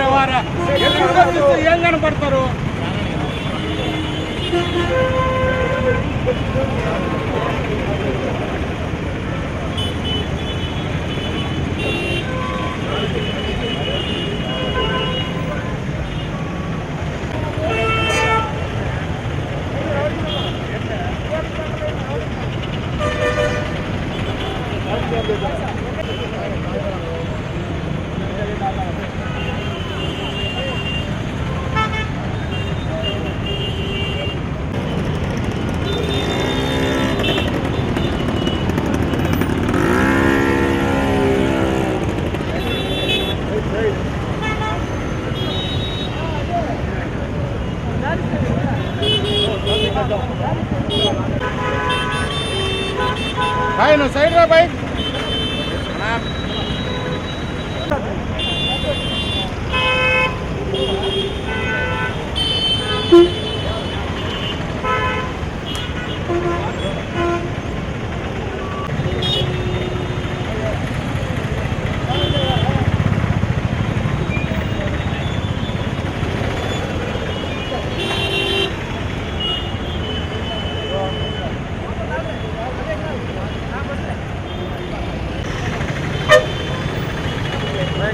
వారే వారే ఏం కనపడతారు. भाई नो साइड रा भाई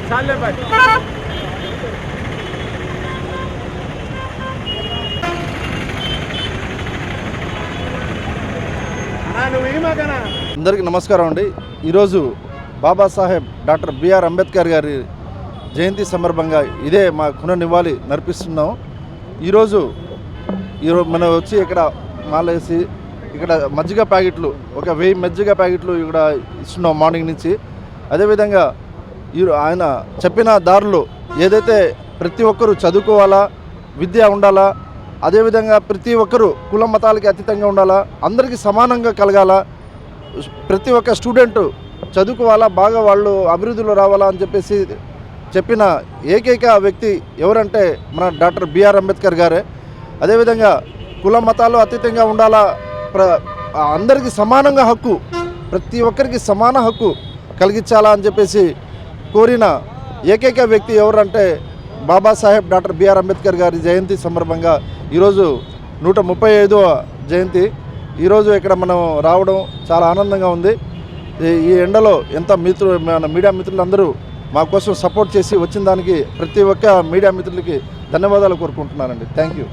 चाले भाई అందరికీ నమస్కారం అండి. ఈరోజు బాబాసాహెబ్ డాక్టర్ బిఆర్ అంబేద్కర్ గారి జయంతి సందర్భంగా ఇదే మా కున నివాళి నర్పిస్తున్నాం. ఈరోజు మనం వచ్చి ఇక్కడ మాలేసి ఇక్కడ మజ్జిగ ప్యాకెట్లు 1000 మజ్జిగ ప్యాకెట్లు ఇక్కడ ఇస్తున్నాం మార్నింగ్ నుంచి. అదేవిధంగా ఆయన చెప్పిన దారులు ఏదైతే ప్రతి ఒక్కరూ చదువుకోవాలా, విద్య ఉండాలా, అదేవిధంగా ప్రతి ఒక్కరూ కుల మతాలకి అతీతంగా ఉండాలా, అందరికీ సమానంగా కలగాల, ప్రతి ఒక్క స్టూడెంట్ చదువుకోవాలా, బాగా వాళ్ళు అభివృద్ధిలో రావాలా అని చెప్పేసి చెప్పిన ఏకైక వ్యక్తి ఎవరంటే మన డాక్టర్ బిఆర్ అంబేద్కర్ గారే. అదేవిధంగా కుల మతాలు అతీతంగా ఉండాలా, అందరికీ సమానంగా హక్కు, ప్రతి ఒక్కరికి సమాన హక్కు కలిగించాలా అని చెప్పేసి కోరిన ఏకైక వ్యక్తి ఎవరంటే బాబాసాహెబ్ డాక్టర్ బిఆర్ అంబేద్కర్ గారి జయంతి సందర్భంగా ఈరోజు 135వ జయంతి. ఈరోజు ఇక్కడ మనం రావడం చాలా ఆనందంగా ఉంది. ఈ ఎండలో మన మీడియా మిత్రులందరూ మా కోసం సపోర్ట్ చేసి వచ్చిన దానికి ప్రతి ఒక్క మీడియా మిత్రులకి ధన్యవాదాలు కోరుకుంటున్నానండి. Thank you.